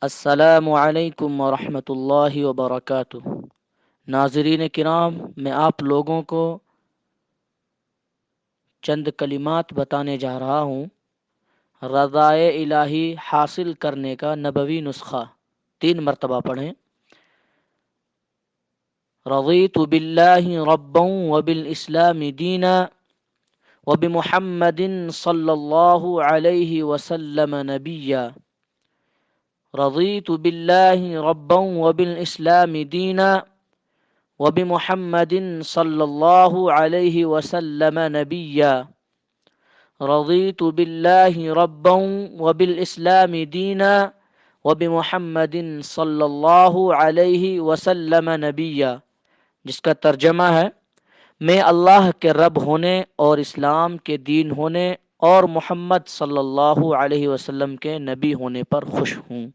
السلام علیکم ورحمۃ اللہ وبرکاتہ۔ ناظرین کرام، میں آپ لوگوں کو چند کلمات بتانے جا رہا ہوں۔ رضائے الہی حاصل کرنے کا نبوی نسخہ 3 مرتبہ پڑھیں۔ رضیت باللہ ربا وبالاسلام دینا وبمحمد صلی اللہ علیہ وسلم نبیا۔ رضیت باللہ ربا وبالاسلام دینا وبمحمد صلی اللہ علیہ وسلم نبیا۔ رضیت باللہ ربا وبالاسلام دینا وبمحمد صلی اللہ علیہ وسلم نبیا، جس کا ترجمہ ہے: میں اللہ کے رب ہونے اور اسلام کے دین ہونے اور محمد صلی اللہ علیہ وسلم کے نبی ہونے پر خوش ہوں۔